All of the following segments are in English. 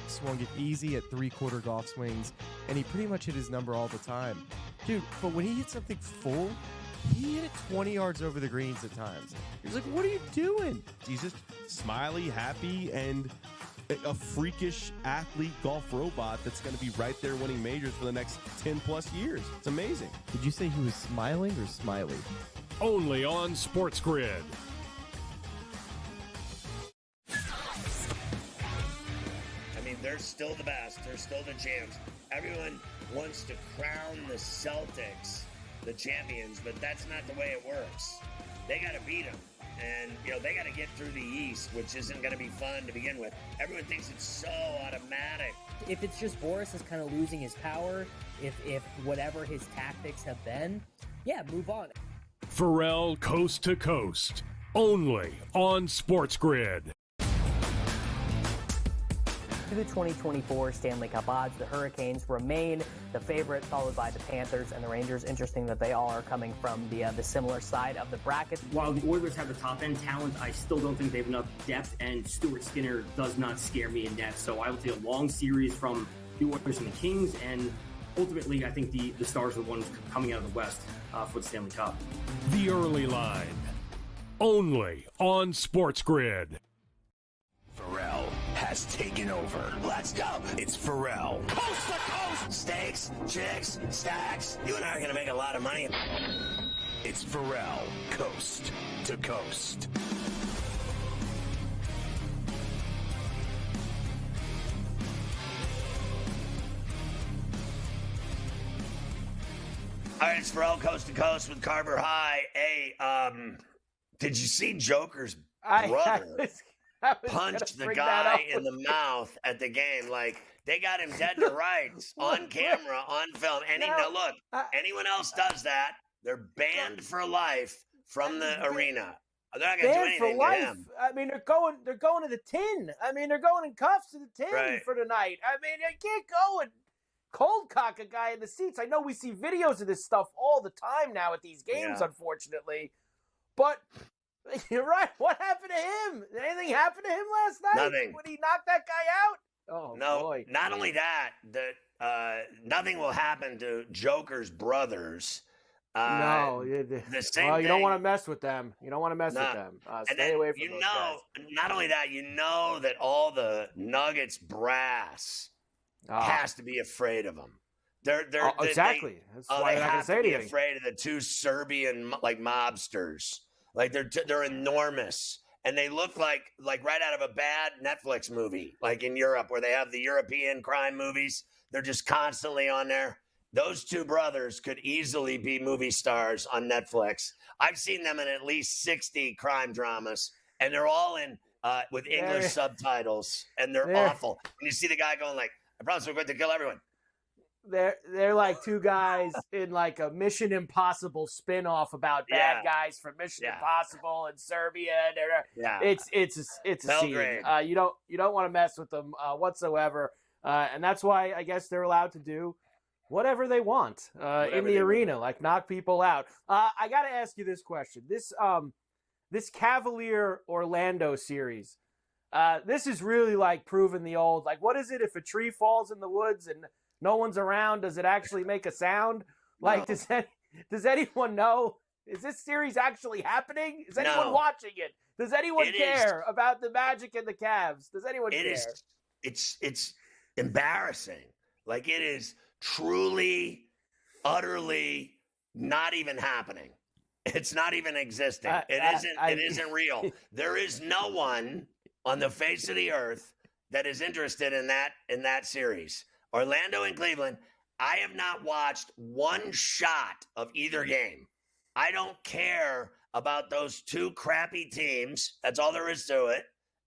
swung it easy at 3/4 golf swings, and he pretty much hit his number all the time. Dude, but when he hit something full, he hit it 20 yards over the greens at times. He was like, what are you doing? He's just smiley, happy, and a freakish athlete golf robot that's going to be right there winning majors for the next 10 plus years. It's amazing. Did you say he was smiling or smiley? Only on SportsGrid. I mean, they're still the best. They're still the champs. Everyone wants to crown the Celtics the champions, but that's not the way it works. They got to beat them. And, they got to get through the East, which isn't going to be fun to begin with. Everyone thinks it's so automatic. If it's just Boris is kind of losing his power, if whatever his tactics have been, yeah, move on. Ferrall Coast to Coast. Only on SportsGrid. To the 2024 Stanley Cup odds, the Hurricanes remain the favorite, followed by the Panthers and the Rangers. Interesting that they all are coming from the similar side of the bracket. While the Oilers have the top-end talent, I still don't think they have enough depth, and Stuart Skinner does not scare me in depth. So I will take a long series from the Oilers and the Kings, and ultimately I think the Stars are the ones coming out of the West for the Stanley Cup. The early line. Only on SportsGrid. Ferrall has taken over. Let's go. It's Ferrall. Coast to coast. Steaks, chicks, stacks. You and I are going to make a lot of money. It's Ferrall. Coast to coast. All right, it's Ferrall Coast to Coast with Carver High. Hey, did you see Joker's brother punched the guy in the mouth at the game? Like, they got him dead to rights on camera, on film. And now, look, anyone else does that, they're banned for life from the arena. They're not going to do anything to him. I mean, they're going to the tin. I mean, they're going in cuffs to the tin for tonight. I mean, they can't go and cold cock a guy in the seats. I know we see videos of this stuff all the time now at these games, unfortunately. But you're right. What happened to him? Did anything happen to him last night? Nothing. When he knocked that guy out? Oh, no, boy. Not only that, nothing will happen to Joker's brothers. No, the same you thing. don't want to mess with them. You don't want to mess with them. Stay away from those guys. Not only that, that all the Nuggets brass has to be afraid of them. Exactly. That's why they're not going to say anything. They have to be afraid of the two Serbian mobsters. Like they're enormous, and they look like right out of a bad Netflix movie, like in Europe where they have the European crime movies. They're just constantly on there. Those two brothers could easily be movie stars on Netflix. I've seen them in at least 60 crime dramas, and they're all in with English subtitles, and they're awful. And you see the guy going like, "I promise we're going to kill everyone." They're like two guys in like a Mission Impossible spinoff about bad guys from Mission Impossible in Serbia. It's a scene. You don't want to mess with them whatsoever, and that's why I guess they're allowed to do whatever they want in the arena, like knock people out. I got to ask you this question: this Cavalier Orlando series. This is really like proving the old. Like, what is it if a tree falls in the woods and no one's around? Does it actually make a sound? Like, does anyone know? Is this series actually happening? Is anyone watching it? Does anyone care about the Magic and the Cavs? Does anyone care? It's embarrassing. Like, it is truly, utterly not even happening. It's not even existing. It isn't real. There is no one on the face of the earth that is interested in that series. Orlando and Cleveland, I have not watched one shot of either game. I don't care about those two crappy teams. That's all there is to it.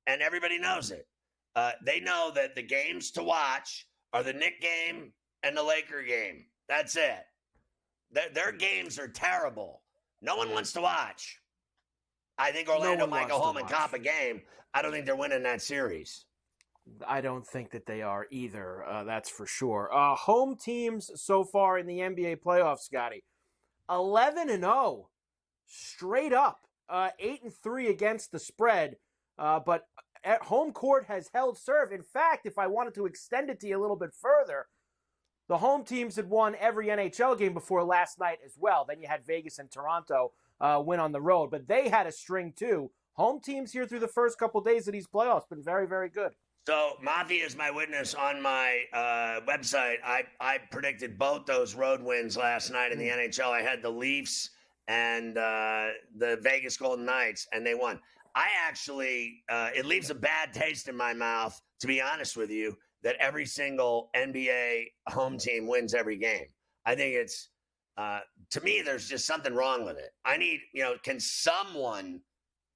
And everybody knows it. They know that the games to watch are the Knick game and the Laker game. That's it. Their games are terrible. No one wants to watch. I think Orlando might go home and cop a game. I don't think they're winning that series. I don't think that they are either. That's for sure. Home teams so far in the NBA playoffs, Scotty, 11-0, straight up, 8-3 against the spread. But home court has held serve. In fact, if I wanted to extend it to you a little bit further, the home teams had won every NHL game before last night as well. Then you had Vegas and Toronto win on the road, but they had a string too. Home teams here through the first couple days of these playoffs been very, very good. So Mafia is my witness on my website. I predicted both those road wins last night in the NHL. I had the Leafs and the Vegas Golden Knights, and they won. I actually, it leaves a bad taste in my mouth, to be honest with you, that every single NBA home team wins every game. I think it's, to me, there's just something wrong with it. I need, can someone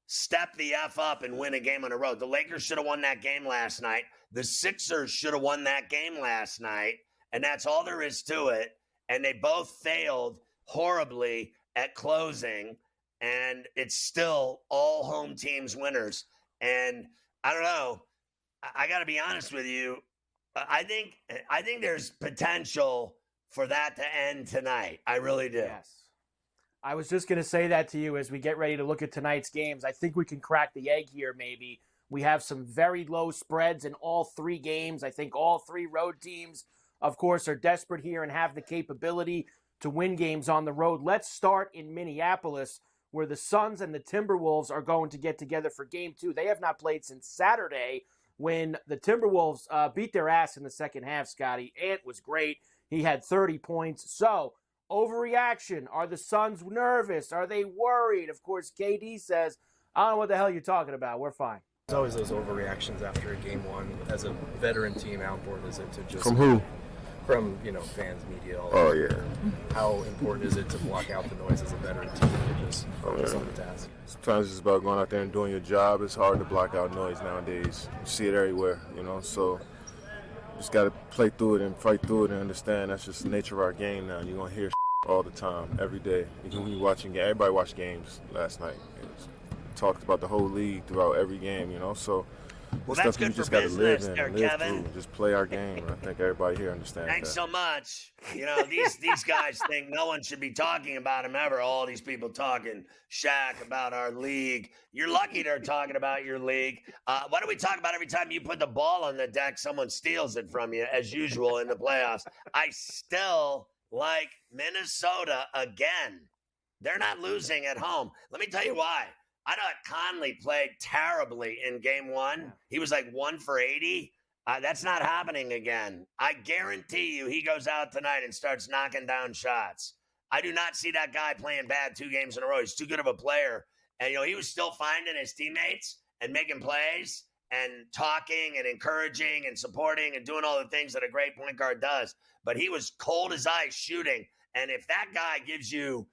step the F up and win a game on the road? The Lakers should have won that game last night. The Sixers should have won that game last night. And that's all there is to it. And they both failed horribly at closing. And it's still all home teams winners. And I don't know. I got to be honest with you. I think there's potential for that to end tonight. I really do. Yes. I was just going to say that to you as we get ready to look at tonight's games. I think we can crack the egg here maybe. We have some very low spreads in all three games. I think all three road teams, of course, are desperate here and have the capability to win games on the road. Let's start in Minneapolis, where the Suns and the Timberwolves are going to get together for Game 2. They have not played since Saturday when the Timberwolves beat their ass in the second half, Scotty. Ant was great. He had 30 points. So, overreaction. Are the Suns nervous? Are they worried? Of course, KD says, I don't know what the hell you're talking about. We're fine. There's always those overreactions after a game one. As a veteran team, how important is it to just... From who? From, fans, media, all Oh, that. yeah. How important is it to block out the noise as a veteran team to just focus on the task? Sometimes it's about going out there and doing your job. It's hard to block out noise nowadays. You see it everywhere, so just got to play through it and fight through it and understand that's just the nature of our game now. You're going to hear all the time, every day. Even when you're watching, everybody watched games last night. Talked about the whole league throughout every game, so well, that's good for business there, Kevin. Through. Just play our game. I think everybody here understands Thanks that. so much. These guys think no one should be talking about them ever. All these people talking Shaq about our league. You're lucky they're talking about your league. Why don't we talk about every time you put the ball on the deck, someone steals it from you, as usual in the playoffs. I still like Minnesota again. They're not losing at home. Let me tell you why. I thought Conley played terribly in game one. He was like 1 for 80. That's not happening again. I guarantee you he goes out tonight and starts knocking down shots. I do not see that guy playing bad 2 games in a row. He's too good of a player. And, he was still finding his teammates and making plays and talking and encouraging and supporting and doing all the things that a great point guard does. But he was cold as ice shooting. And if that guy gives you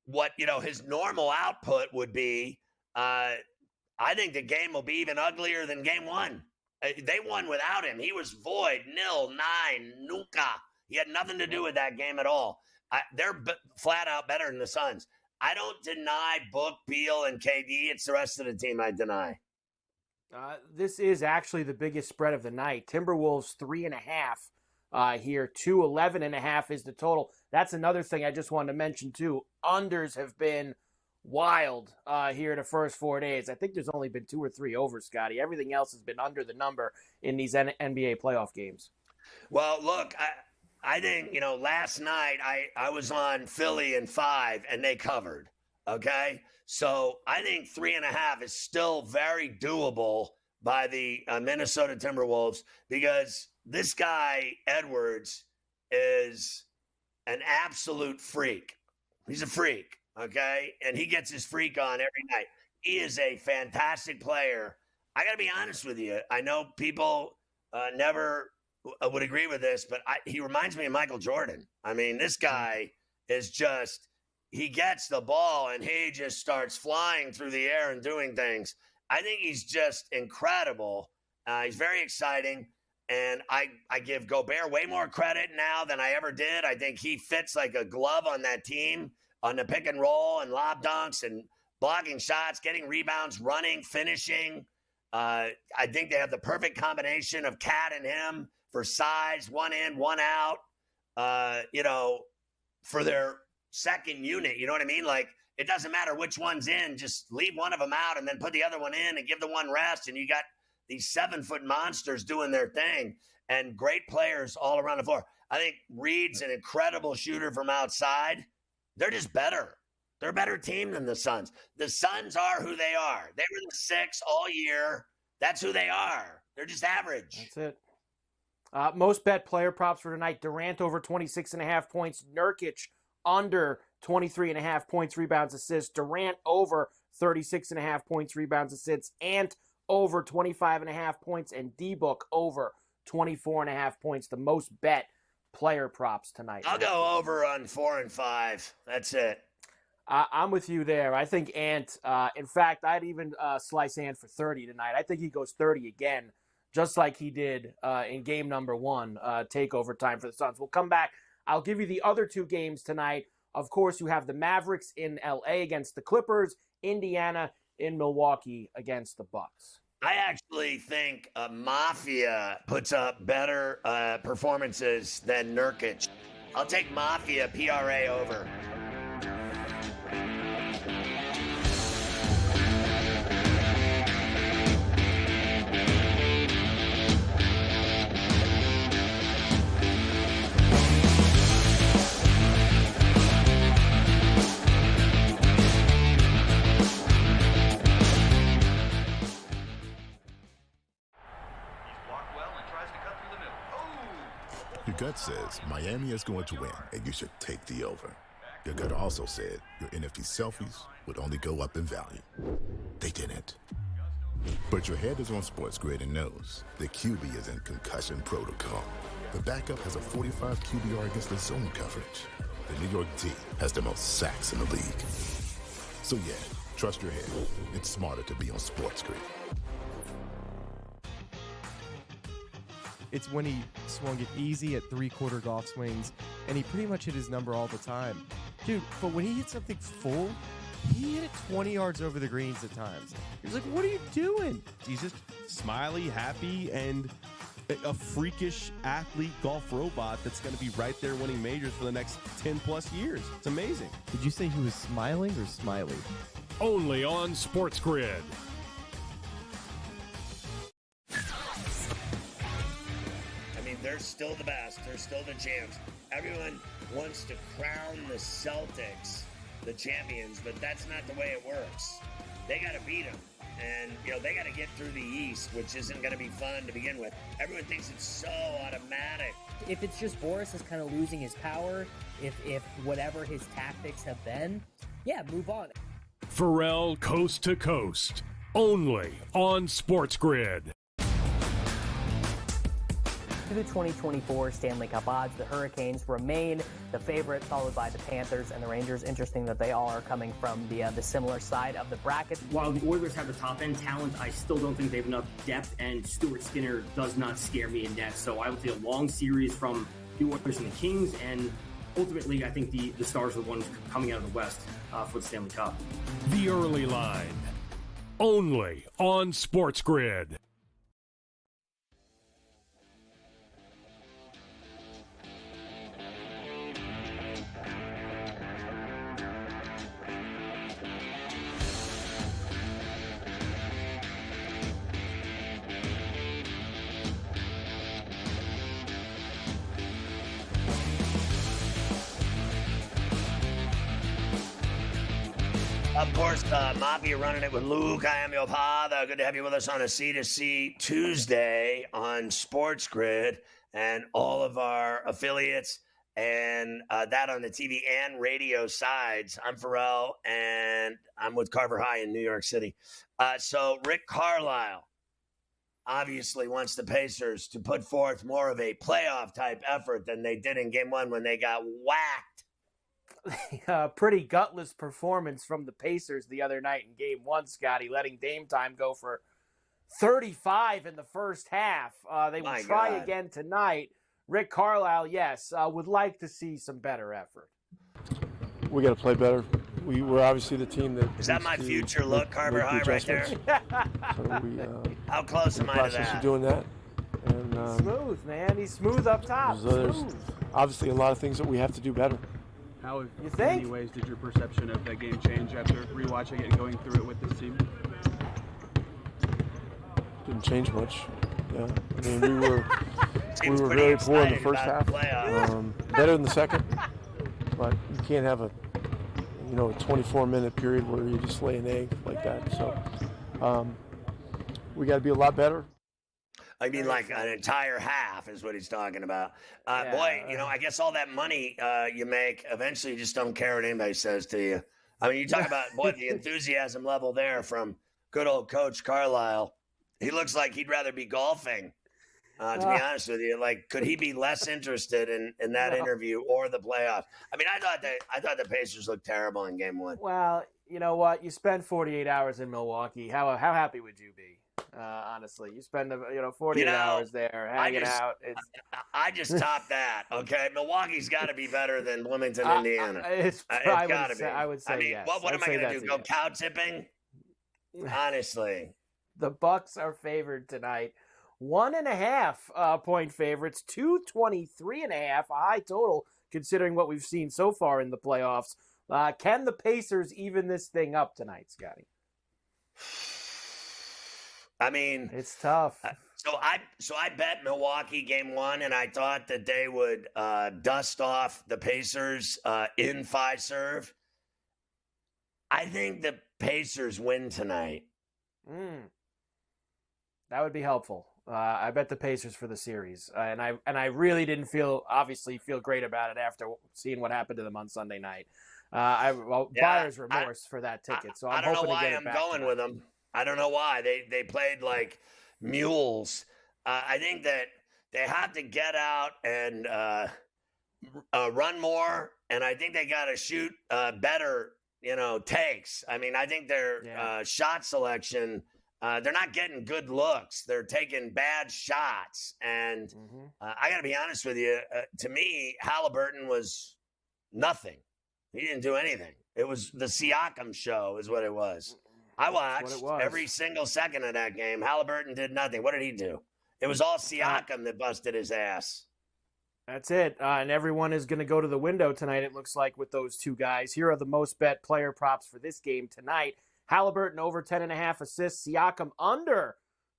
what, his normal output would be, I think the game will be even uglier than game one. They won without him. He was void, nil, nine, nunca. He had nothing to do with that game at all. They're flat out better than the Suns. I don't deny Book, Beal, and KD. It's the rest of the team I deny. This is actually the biggest spread of the night. Timberwolves 3.5 here. 211.5 is the total. That's another thing I just wanted to mention too. Unders have been wild here in the first 4 days. I think there's only been 2 or 3 over, Scotty. Everything else has been under the number in these NBA playoff games. Well, look, I think, last night I was on Philly in 5 and they covered. Okay. So I think 3.5 is still very doable by the Minnesota Timberwolves because this guy, Edwards, is an absolute freak. He's a freak. Okay, and he gets his freak on every night. He is a fantastic player. I got to be honest with you. I know people never would agree with this, but he reminds me of Michael Jordan. I mean, this guy is just, he gets the ball and he just starts flying through the air and doing things. I think he's just incredible. He's very exciting. And I give Gobert way more credit now than I ever did. I think he fits like a glove on that team. On the pick and roll and lob dunks and blocking shots, getting rebounds, running, finishing. I think they have the perfect combination of Cat and him for size, 1 in, 1 out, for their second unit. You know what I mean? Like, it doesn't matter which one's in. Just leave one of them out and then put the other one in and give the one rest. And you got these 7-foot monsters doing their thing and great players all around the floor. I think Reed's an incredible shooter from outside. They're just better. They're a better team than the Suns. The Suns are who they are. They were the 6 all year. That's who they are. They're just average. That's it. Most bet player props for tonight. Durant over 26.5 points. Nurkic under 23.5 points, rebounds, assists. Durant over 36.5 points, rebounds, assists. Ant over 25.5 points. And D-Book over 24.5 points. The most bet player props tonight. I'll go over on 4 and 5. That's it. I'm with you there. I think Ant, in fact, I'd even slice Ant for 30 tonight. I think he goes 30 again, just like he did in game number 1, takeover time for the Suns. We'll come back. I'll give you the other 2 games tonight. Of course, you have the Mavericks in L.A. against the Clippers, Indiana in Milwaukee against the Bucks. I actually think Mafia puts up better performances than Nurkic. I'll take Mafia PRA over. Your gut says Miami is going to win, and you should take the over. Your gut also said your NFT selfies would only go up in value. They didn't. But your head is on SportsGrid and knows the QB is in concussion protocol. The backup has a 45 QBR against the zone coverage. The New York D has the most sacks in the league. So yeah, trust your head. It's smarter to be on SportsGrid. It's when he swung it easy at 3/4 golf swings, and he pretty much hit his number all the time. Dude, but when he hit something full, he hit it 20 yards over the greens at times. He was like, what are you doing? He's just smiley, happy, and a freakish athlete golf robot that's going to be right there winning majors for the next 10-plus years. It's amazing. Did you say he was smiling or smiley? Only on SportsGrid. They're still the best. They're still the champs. Everyone wants to crown the Celtics the champions, but that's not the way it works. They got to beat them. And, they got to get through the East, which isn't going to be fun to begin with. Everyone thinks it's so automatic. If it's just Boris is kind of losing his power, if whatever his tactics have been, yeah, move on. Ferrall Coast to Coast. Only on SportsGrid. To the 2024 Stanley Cup odds, the Hurricanes remain the favorite, followed by the Panthers and the Rangers. Interesting that they all are coming from the similar side of the bracket. While the Oilers have the top-end talent, I still don't think they have enough depth, and Stuart Skinner does not scare me in net. So I would say a long series from the Oilers and the Kings, and ultimately I think the Stars are the ones coming out of the West for the Stanley Cup. The early line. Only on SportsGrid. Of course, Mafia running it with Luke. I am your father. Good to have you with us on a C2C Tuesday on SportsGrid and all of our affiliates and that on the TV and radio sides. I'm Ferrall, and I'm with Carver High in New York City. So Rick Carlisle obviously wants the Pacers to put forth more of a playoff-type effort than they did in Game 1 when they got whacked. Pretty gutless performance from the Pacers the other night in Game 1, Scotty, letting Dame Time go for 35 in the first half. They will try again tonight. Rick Carlisle, yes, would like to see some better effort. We got to play better. We're obviously the team that... Is that my future look, Carver High, right there? So how close am I to that? Process of doing that. And, smooth, man. He's smooth up top. There's obviously a lot of things that we have to do better. How, in many ways, did your perception of that game change after rewatching it and going through it with this team? Didn't change much. Yeah, I mean, we were very poor in the first half. Better in the second, but you can't have a 24-minute period where you just lay an egg like that. So we got to be a lot better. I mean, like an entire half is what he's talking about. Boy, I guess all that money you make, eventually you just don't care what anybody says to you. I mean, you talk about, the enthusiasm level there from good old Coach Carlisle. He looks like he'd rather be golfing, to be honest with you. Like, could he be less interested in that interview or the playoffs? I mean, I thought the Pacers looked terrible in Game 1. Well, you know what? You spend 48 hours in Milwaukee. How happy would you be? Honestly, you spend 48 hours there hanging out. I just top that. Okay, Milwaukee's got to be better than Bloomington, Indiana. It's got to be. I would say yes. What am I going to do? Go cow tipping? Honestly, the Bucks are favored tonight. 1.5 point favorites. 223.5, a high total considering what we've seen so far in the playoffs. Can the Pacers even this thing up tonight, Scotty? I mean, it's tough. So I bet Milwaukee Game 1, and I thought that they would dust off the Pacers in Fiserv. I think the Pacers win tonight. That would be helpful. I bet the Pacers for the series, and I really didn't feel great about it after seeing what happened to them on Sunday night. Buyer's remorse for that ticket. So I don't know why I'm going with them. I don't know why. They played like mules. I think that they have to get out and run more, and I think they got to shoot better, takes. I mean, I think their shot selection, they're not getting good looks. They're taking bad shots. And I got to be honest with you. To me, Halliburton was nothing. He didn't do anything. It was the Siakam show is what it was. I watched every single second of that game. Halliburton did nothing. What did he do? It was all Siakam that busted his ass. That's it. And everyone is going to go to the window tonight, it looks like, with those two guys. Here are the most bet player props for this game tonight. Halliburton over 10.5 assists. Siakam under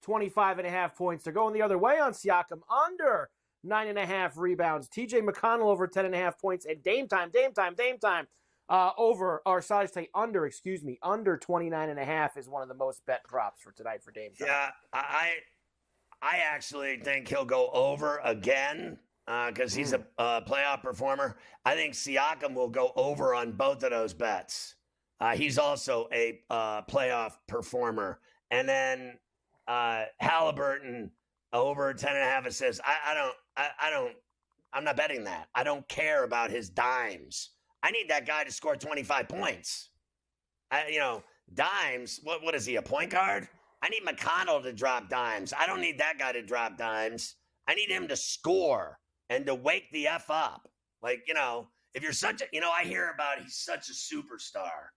25.5 points. They're going the other way on Siakam. Under 9.5 rebounds. TJ McConnell over 10.5 points. And Dame time. Under 29.5 is one of the most bet props for tonight for Dame time. Yeah, I actually think he'll go over again because he's a playoff performer. I think Siakam will go over on both of those bets. He's also a playoff performer. And then Halliburton over 10.5 assists. I'm not betting that. I don't care about his dimes. I need that guy to score 25 points. Dimes, what is he, a point guard? I need McConnell to drop dimes. I don't need that guy to drop dimes. I need him to score and to wake the F up. Like, if you're such a, I hear about he's such a superstar.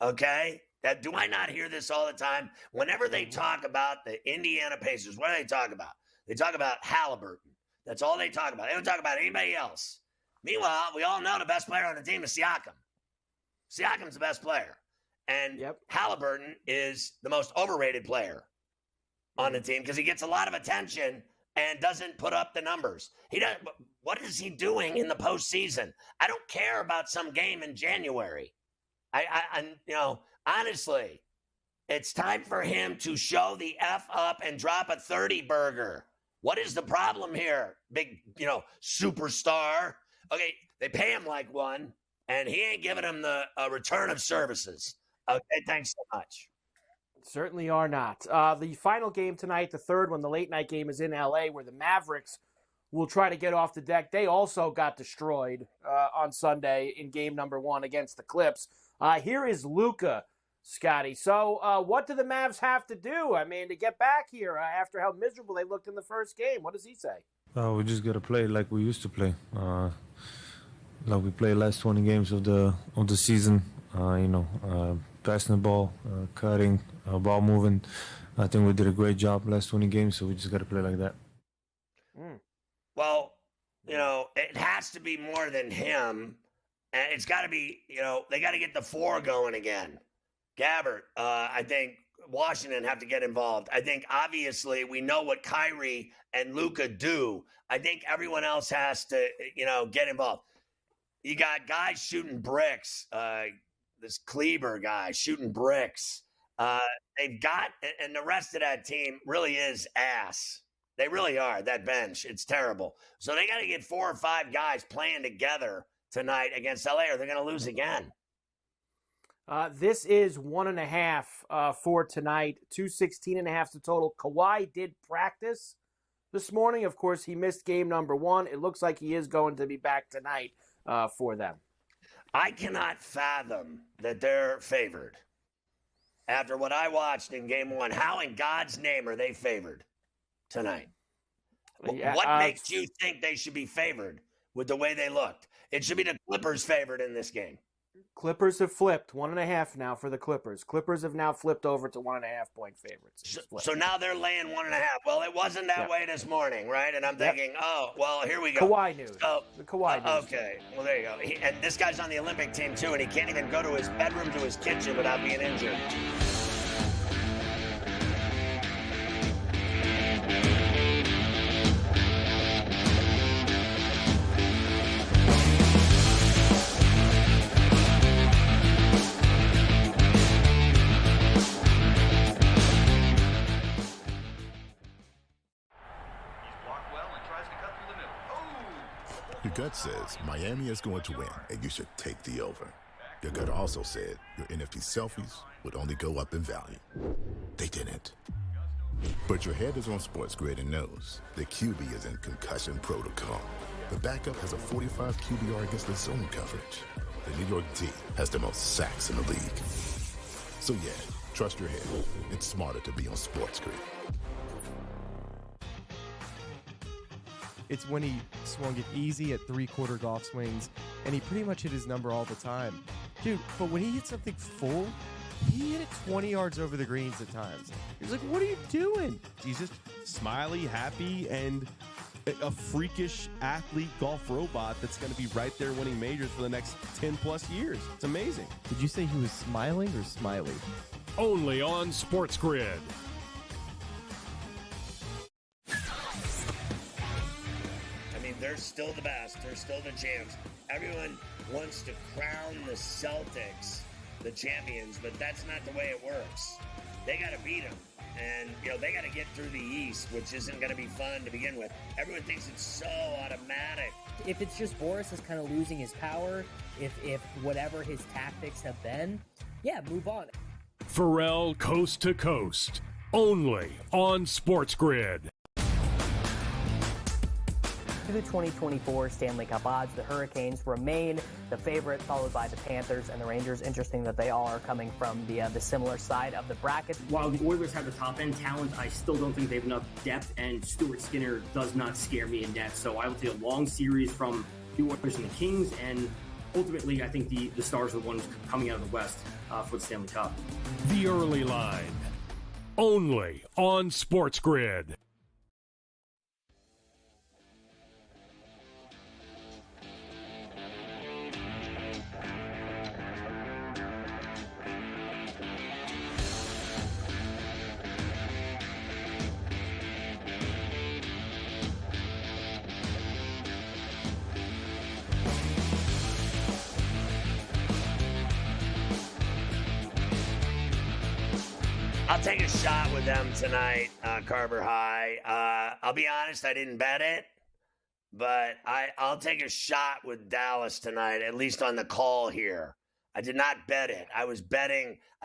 Okay? Do I not hear this all the time? Whenever they talk about the Indiana Pacers, what do they talk about? They talk about Halliburton. That's all they talk about. They don't talk about anybody else. Meanwhile, we all know the best player on the team is Siakam. Siakam's the best player. And Halliburton is the most overrated player on the team because he gets a lot of attention and doesn't put up the numbers. What is he doing in the postseason? I don't care about some game in January. Honestly, it's time for him to show the F up and drop a 30 burger. What is the problem here? Big, superstar. Okay, they pay him like one, and he ain't giving him the return of services. Okay, thanks so much. Certainly are not. The final game tonight, the third one, the late night game, is in L.A., where the Mavericks will try to get off the deck. They also got destroyed on Sunday in game number 1 against the Clips. Here is Luka, Scotty. So what do the Mavs have to do, to get back here after how miserable they looked in the first game? What does he say? We just got to play like we used to play. Like we played last 20 games of the season. Passing the ball, cutting, ball moving. I think we did a great job last 20 games, so we just got to play like that. Well, it has to be more than him. And it's got to be, they got to get the 4 going again. Gabbert, I think, Washington have to get involved. I think obviously we know what Kyrie and Luka do. I think everyone else has to, get involved. You got guys shooting bricks. This Kleber guy shooting bricks. They've got, and the rest of that team really is ass. They really are, that bench. It's terrible. So they got to get 4 or 5 guys playing together tonight against LA or they're going to lose again. This is 1.5 for tonight. 216.5 the total. Kawhi did practice this morning. Of course, he missed game number 1. It looks like he is going to be back tonight for them. I cannot fathom that they're favored. After what I watched in game 1, how in God's name are they favored tonight? Yeah, what makes you think they should be favored with the way they looked? It should be the Clippers favored in this game. Clippers have flipped 1.5 now for the Clippers. Clippers have now flipped over to 1.5 point favorites. So now they're laying 1.5. Well, it wasn't that way this morning, right? And I'm thinking, oh, well, here we go. Kawhi news. The Kawhi news. Okay, well, there you go. And this guy's on the Olympic team, too, and he can't even go to his bedroom to his kitchen without being injured. Your gut says Miami is going to win, and you should take the over. Your gut also said your NFT selfies would only go up in value. They didn't. But your head is on SportsGrid and knows the QB is in concussion protocol. The backup has a 45 QBR against the zone coverage. The New York D has the most sacks in the league. So yeah, trust your head. It's smarter to be on SportsGrid. It's when he swung it easy at 3/4 golf swings, and he pretty much hit his number all the time. Dude, but when he hit something full, he hit it 20 yards over the greens at times. He was like, what are you doing? He's just smiley, happy, and a freakish athlete golf robot that's going to be right there winning majors for the next 10-plus years. It's amazing. Did you say he was smiling or smiley? Only on SportsGrid. They're still the best. They're still the champs. Everyone wants to crown the Celtics the champions, but that's not the way it works. They got to beat them. And, they got to get through the East, which isn't going to be fun to begin with. Everyone thinks it's so automatic. If it's just Boris is kind of losing his power, if whatever his tactics have been, yeah, move on. Ferrall Coast to Coast. Only on SportsGrid. To the 2024 Stanley Cup odds, the Hurricanes remain the favorite, followed by the Panthers and the Rangers. Interesting that they all are coming from the similar side of the bracket. While the Oilers have the top end talent, I still don't think they have enough depth, and Stuart Skinner does not scare me in depth. So I will take a long series from the Oilers and the Kings, and ultimately I think the Stars are the ones coming out of the West for the Stanley Cup. The early line. Only on SportsGrid. I'll take a shot with them tonight, Carver High. I'll be honest, I didn't bet it, but I'll take a shot with Dallas tonight, at least on the call here. I did not bet it. I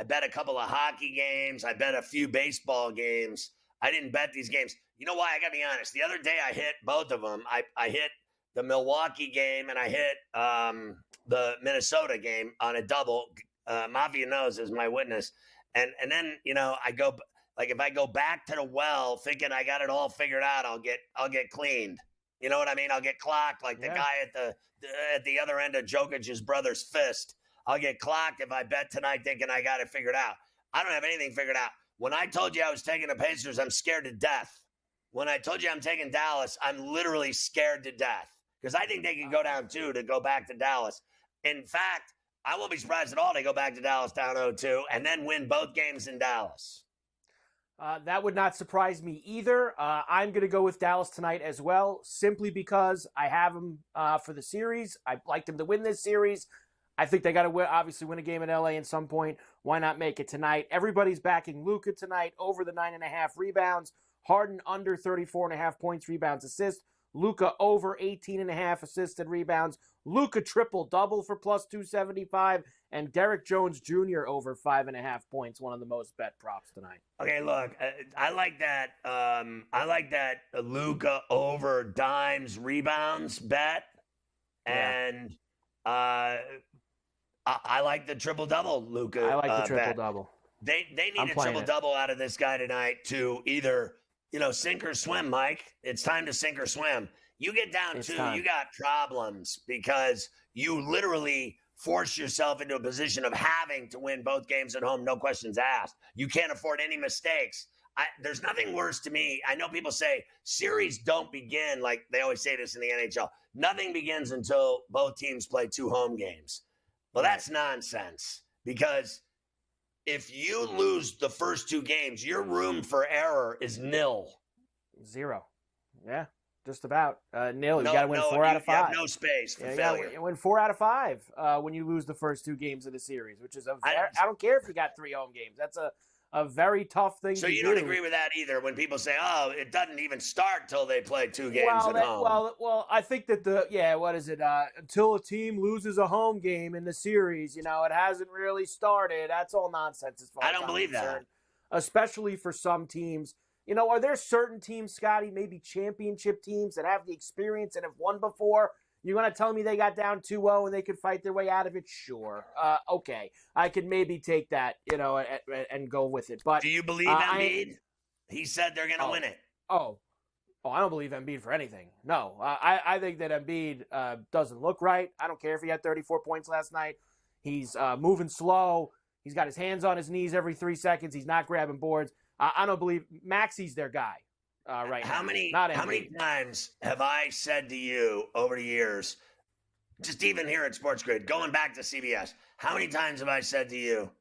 bet a couple of hockey games. I bet a few baseball games. I didn't bet these games. You know why? I got to be honest. The other day I hit both of them. I hit the Milwaukee game and I hit the Minnesota game on a double. Mafia knows is my witness. And then, I go, like, if I go back to the well thinking I got it all figured out, I'll get cleaned. You know what I mean? I'll get clocked like the guy at the other end of Jokic's brother's fist. I'll get clocked if I bet tonight thinking I got it figured out. I don't have anything figured out. When I told you I was taking the Pacers, I'm scared to death. When I told you I'm taking Dallas, I'm literally scared to death because I think they can go down 2 to go back to Dallas. In fact, I won't be surprised at all they go back to Dallas down 0-2 and then win both games in Dallas. That would not surprise me either. I'm going to go with Dallas tonight as well, simply because I have them for the series. I like them to win this series. I think they got to obviously win a game in LA at some point. Why not make it tonight? Everybody's backing Luka tonight over the 9.5 rebounds. Harden under 34.5 points, rebounds, assists. Luka over 18.5 assists and rebounds. Luka triple-double for plus 275. And Derek Jones Jr. over 5.5 points, one of the most bet props tonight. Okay, look, I like that. I like that Luka over dimes rebounds bet, and I like the triple-double Luka. I like the triple-double. They need a triple-double out of this guy tonight to either sink or swim, Mike. It's time to sink or swim. You get down two, you got problems because you literally force yourself into a position of having to win both games at home, no questions asked. You can't afford any mistakes. There's nothing worse to me. I know people say series don't begin, like they always say this in the NHL. Nothing begins until both teams play 2 home games. Well, that's nonsense because if you lose the first 2 games, your room for error is nil. 0. Yeah, just about. Nil. You got to win 4 out of 5. You have no space for failure. You win 4 out of 5 when you lose the first 2 games of the series, which is I don't care if you got 3 home games. That's a very tough thing to do. So you don't agree with that either when people say, oh, it doesn't even start till they play 2 games at home. Well, I think that what is it? Until a team loses a home game in the series, it hasn't really started. That's all nonsense as far as I don't believe that. Especially for some teams. Are there certain teams, Scotty, maybe championship teams that have the experience and have won before? You're going to tell me they got down 2-0 and they could fight their way out of it? Sure. Okay. I could maybe take that, and go with it. But do you believe Embiid? He said they're going to win it. Oh, I don't believe Embiid for anything. No. I think that Embiid doesn't look right. I don't care if he had 34 points last night. He's moving slow. He's got his hands on his knees every 3 seconds. He's not grabbing boards. I don't believe Maxi's their guy. Right how now. Many times have I said to you over the years, just even here at SportsGrid, going back to CBS, how many times have I said to you,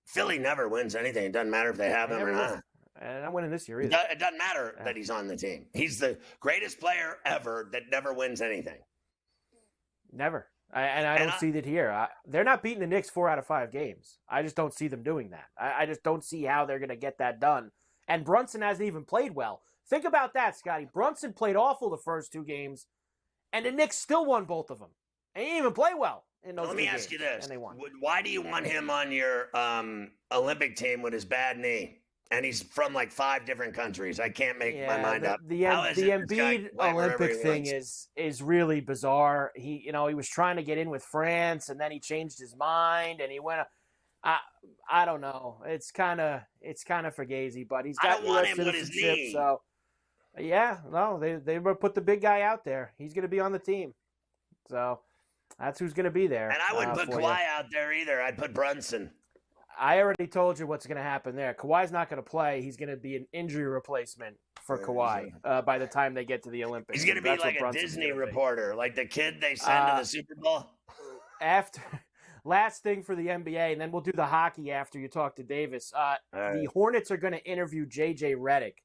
Philly never wins anything. It doesn't matter if they have him or not. And I'm winning this year either. It doesn't matter that he's on the team. He's the greatest player ever that never wins anything. Never. I don't see that here. They're not beating the Knicks 4 out of 5 games. I just don't see them doing that. I just don't see how they're going to get that done. And Brunson hasn't even played well. Think about that, Scotty. Brunson played awful the first 2 games, and the Knicks still won both of them. And he didn't even play well in those 2 games. Let me ask you this. And they won. Why do you want him on your Olympic team with his bad knee? And he's from like 5 different countries. I can't make my mind up. The Embiid Olympic thing is really bizarre. He was trying to get in with France, and then he changed his mind, and he went – I don't know. It's kind of fugazi, but he's got U.S. citizenship. So, they put the big guy out there. He's going to be on the team. So that's who's going to be there. And I wouldn't put Kawhi out there either. I'd put Brunson. I already told you what's going to happen there. Kawhi's not going to play. He's going to be an injury replacement for Kawhi by the time they get to the Olympics. He's going to be like a Disney reporter, like the kid they send to the Super Bowl. Last thing for the NBA, and then we'll do the hockey after you talk to Davis. The Hornets are going to interview J.J. Redick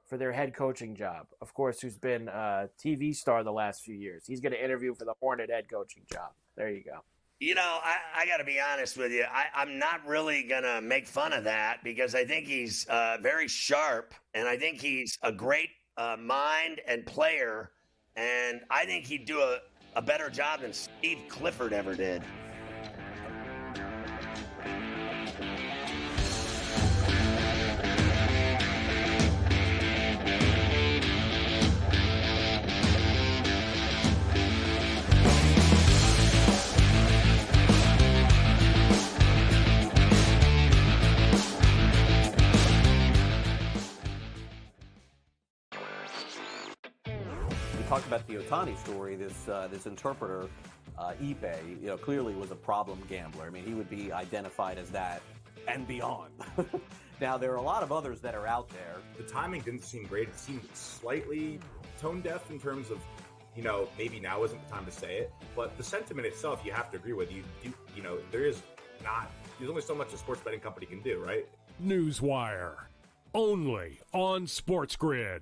for their head coaching job, of course, who's been a TV star the last few years. He's going to interview for the Hornet head coaching job. There you go. I got to be honest with you. I'm not really going to make fun of that because I think he's very sharp, and I think he's a great mind and player, and I think he'd do a better job than Steve Clifford ever did. Talk about the Ohtani story. This interpreter, Ipe, clearly was a problem gambler. I mean, he would be identified as that and beyond. Now, there are a lot of others that are out there. The timing didn't seem great. It seemed slightly tone deaf in terms of, maybe now isn't the time to say it. But the sentiment itself, you have to agree with. There's only so much a sports betting company can do, right? Newswire. only on SportsGrid.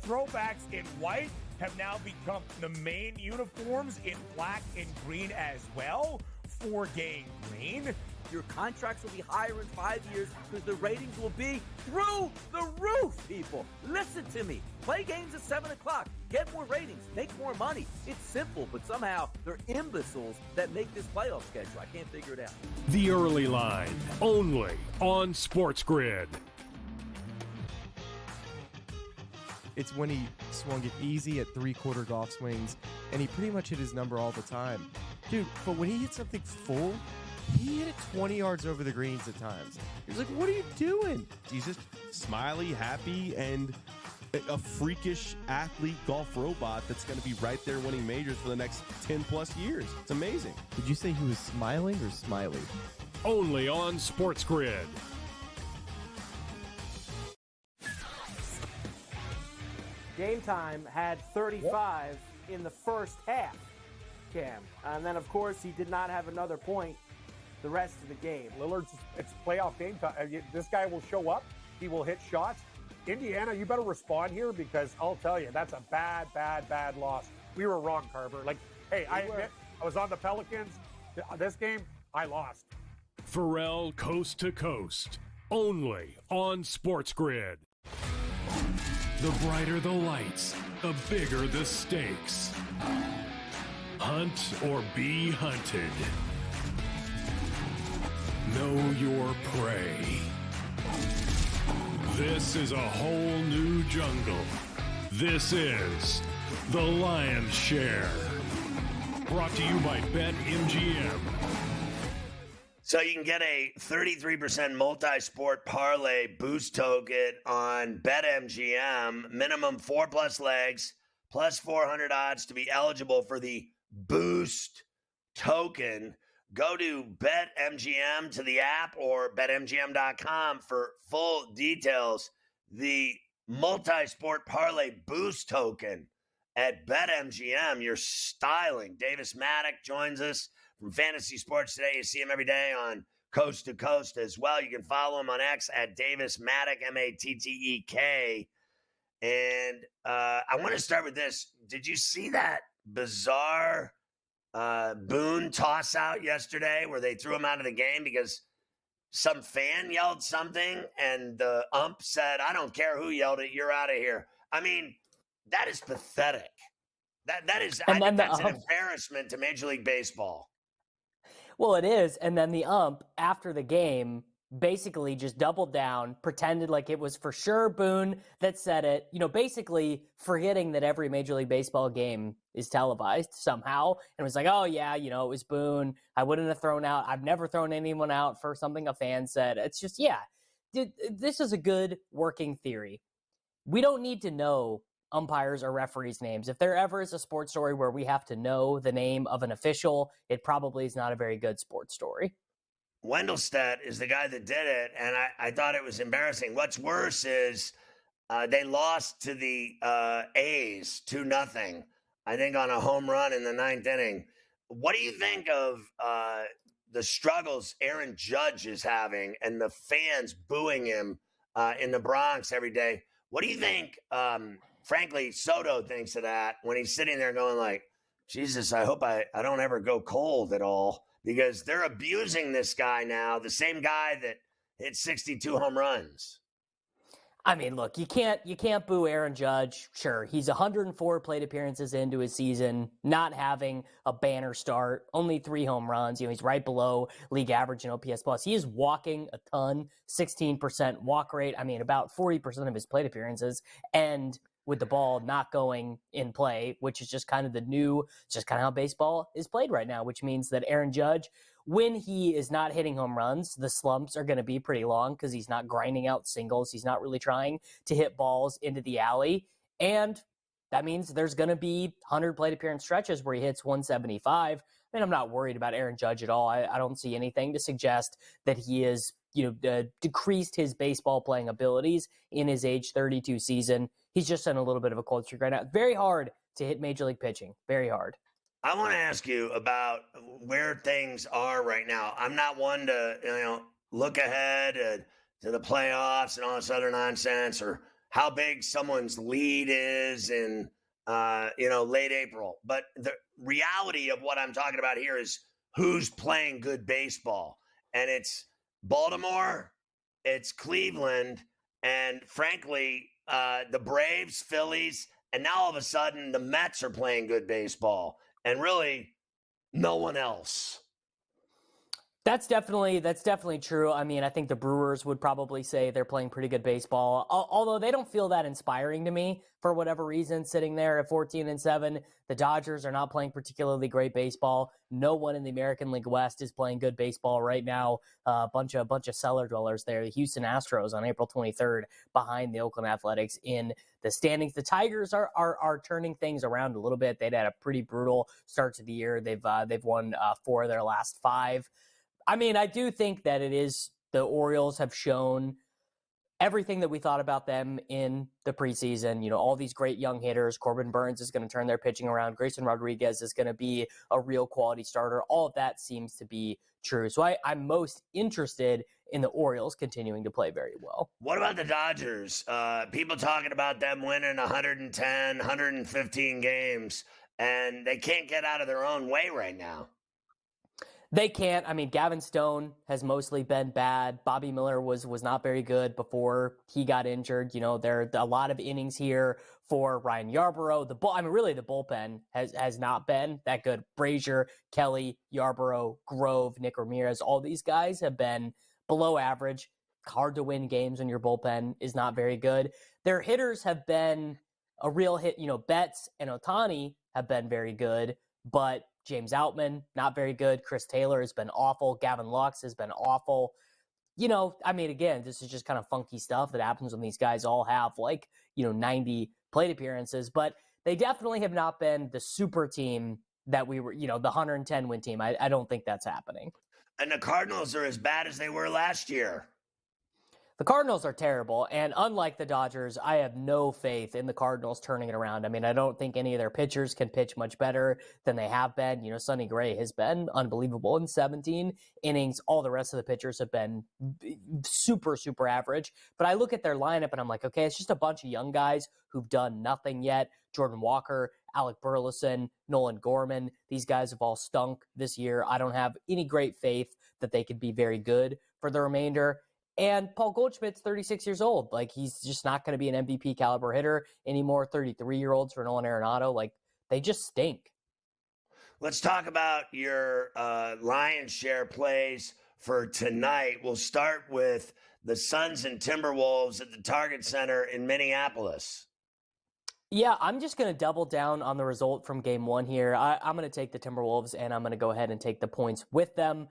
Throwbacks in white have now become the main uniforms in black and green as well. 4-game green. Your contracts will be higher in 5 years because the ratings will be through the roof, people. Listen to me. Play games at 7 o'clock. Get more ratings. Make more money. It's simple, but somehow they're imbeciles that make this playoff schedule. I can't figure it out. The Early Line, only on SportsGrid. It's when he swung it easy at three-quarter golf swings, and he pretty much hit his number all the time. Dude, but when he hit something full, he hit it 20 yards over the greens at times. He was like, what are you doing? He's just smiley, happy, and a freakish athlete golf robot that's going to be right there winning majors for the next 10-plus years. It's amazing. Did you say he was smiling or smiley? Only on SportsGrid. Game Time had 35 in the first half, Cam. And then, of course, he did not have another point the rest of the game. Lillard's, it's playoff game time. This guy will show up. He will hit shots. Indiana, you better respond here because I'll tell you, that's a bad loss. We were wrong, Carver. Like, hey, I admit, I was on the Pelicans. This game, I lost. Ferrall Coast to Coast, only on SportsGrid. The brighter the lights, the bigger the stakes. Hunt or be hunted. Know your prey. This is a whole new jungle. This is The Lion's Share. Brought to you by BetMGM. So you can get a 33% multi-sport parlay boost token on BetMGM. Minimum 4+ legs, plus 400 odds to be eligible for the boost token. Go to BetMGM to the app or BetMGM.com for full details. The multi-sport parlay boost token at BetMGM. You're styling. Davis Maddock joins us from Fantasy Sports Today. You see him every day on Coast to Coast as well. You can follow him on X at Davis Maddock, Mattek. And I want to start with this. Did you see that bizarre Boone toss out yesterday where they threw him out of the game because some fan yelled something and the ump said, I don't care who yelled it, you're out of here. I mean, that is pathetic. That's an embarrassment to Major League Baseball. Well, it is. And then the ump, after the game, basically just doubled down, pretended like it was for sure Boone that said it, basically forgetting that every Major League Baseball game is televised somehow. And was like, oh, yeah, it was Boone. I wouldn't have thrown out. I've never thrown anyone out for something a fan said. It's just, this is a good working theory. We don't need to know umpires or referees' names. If there ever is a sports story where we have to know the name of an official, it probably is not a very good sports story. Wendelstedt is the guy that did it, and I thought it was embarrassing. What's worse is they lost to the A's 2-0, I think, on a home run in the 9th inning. What do you think of the struggles Aaron Judge is having and the fans booing him in the Bronx every day? What do you think, frankly, Soto thinks of that when he's sitting there going like, Jesus, I hope I don't ever go cold at all? Because they're abusing this guy now, the same guy that hit 62 home runs. I mean, look, you can't boo Aaron Judge. Sure, he's 104 plate appearances into his season, not having a banner start, only 3 home runs. He's right below league average in OPS plus. He is walking a ton, 16% walk rate. I mean, about 40% of his plate appearances end with the ball not going in play, which is just kind of just kind of how baseball is played right now, which means that Aaron Judge, when he is not hitting home runs, the slumps are going to be pretty long because he's not grinding out singles. He's not really trying to hit balls into the alley. And that means there's going to be 100 plate appearance stretches where he hits 175. I mean, I'm not worried about Aaron Judge at all. I don't see anything to suggest that he is, decreased his baseball playing abilities in his age 32 season. He's just in a little bit of a cold streak right now. Very hard to hit Major League pitching. Very hard. I want to ask you about where things are right now. I'm not one to, look ahead and to the playoffs and all this other nonsense, or how big someone's lead is in late April. But the reality of what I'm talking about here is who's playing good baseball. And it's Baltimore, it's Cleveland, and frankly, the Braves, Phillies, and now all of a sudden the Mets are playing good baseball. And really, no one else. That's definitely true. I mean, I think the Brewers would probably say they're playing pretty good baseball, although they don't feel that inspiring to me for whatever reason. Sitting there at 14-7, the Dodgers are not playing particularly great baseball. No one in the American League West is playing good baseball right now. A bunch of cellar dwellers there. The Houston Astros on April 23rd behind the Oakland Athletics in the standings. The Tigers are turning things around a little bit. They'd had a pretty brutal start to the year. They've won 4 of their last 5. I mean, I do think that it is the Orioles have shown everything that we thought about them in the preseason. All these great young hitters. Corbin Burns is going to turn their pitching around. Grayson Rodriguez is going to be a real quality starter. All of that seems to be true. So I'm most interested in the Orioles continuing to play very well. What about the Dodgers? People talking about them winning 110, 115 games, and they can't get out of their own way right now. They can't. I mean, Gavin Stone has mostly been bad. Bobby Miller was not very good before he got injured. There are a lot of innings here for Ryan Yarbrough. The bullpen has not been that good. Brazier, Kelly, Yarbrough, Grove, Nick Ramirez, all these guys have been below average. Hard to win games when your bullpen is not very good. Their hitters have been a real hit. Betts and Ohtani have been very good, but James Outman, not very good. Chris Taylor has been awful. Gavin Lux has been awful. Again, this is just kind of funky stuff that happens when these guys all have 90 plate appearances, but they definitely have not been the super team that we were, the 110 win team. I don't think that's happening. And the Cardinals are as bad as they were last year. The Cardinals are terrible, and unlike the Dodgers, I have no faith in the Cardinals turning it around. I mean, I don't think any of their pitchers can pitch much better than they have been. Sonny Gray has been unbelievable in 17 innings. All the rest of the pitchers have been super, super average. But I look at their lineup, and I'm like, okay, it's just a bunch of young guys who've done nothing yet. Jordan Walker, Alec Burleson, Nolan Gorman, these guys have all stunk this year. I don't have any great faith that they could be very good for the remainder. And Paul Goldschmidt's 36 years old. He's just not going to be an MVP caliber hitter anymore. 33-year-olds for Nolan Arenado. They just stink. Let's talk about your lion's share plays for tonight. We'll start with the Suns and Timberwolves at the Target Center in Minneapolis. Yeah, I'm just going to double down on the result from game 1 here. I'm going to take the Timberwolves, and I'm going to go ahead and take the points with them.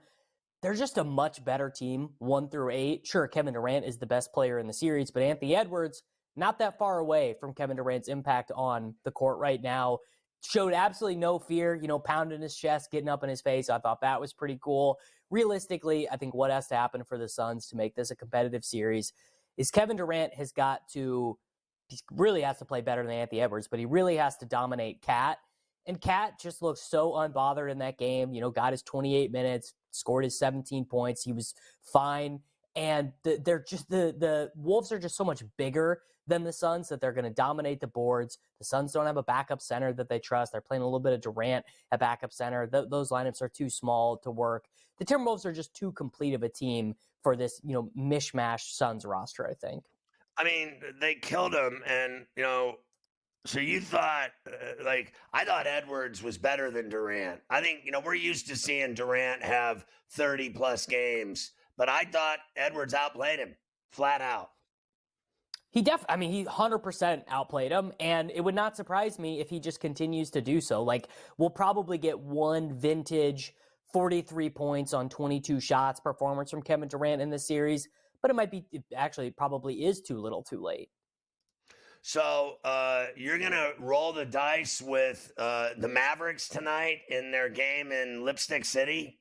They're just a much better team, 1 through 8. Sure, Kevin Durant is the best player in the series, but Anthony Edwards, not that far away from Kevin Durant's impact on the court right now. Showed absolutely no fear, pounding his chest, getting up in his face. I thought that was pretty cool. Realistically, I think what has to happen for the Suns to make this a competitive series is Kevin Durant he really has to play better than Anthony Edwards, but he really has to dominate Cat. And Cat just looks so unbothered in that game, got his 28 minutes, scored his 17 points. He was fine. And the Wolves are just so much bigger than the Suns that they're going to dominate the boards. The Suns don't have a backup center that they trust. They're playing a little bit of Durant at backup center. Those lineups are too small to work. The Timberwolves are just too complete of a team for this, mishmash Suns roster, I think. I mean, they killed him, and, so you thought, I thought Edwards was better than Durant. I think, we're used to seeing Durant have 30-plus games, but I thought Edwards outplayed him, flat out. He 100% outplayed him, and it would not surprise me if he just continues to do so. We'll probably get one vintage 43 points on 22 shots performance from Kevin Durant in this series, but it probably is too little too late. So you're going to roll the dice with the Mavericks tonight in their game in Lipstick City?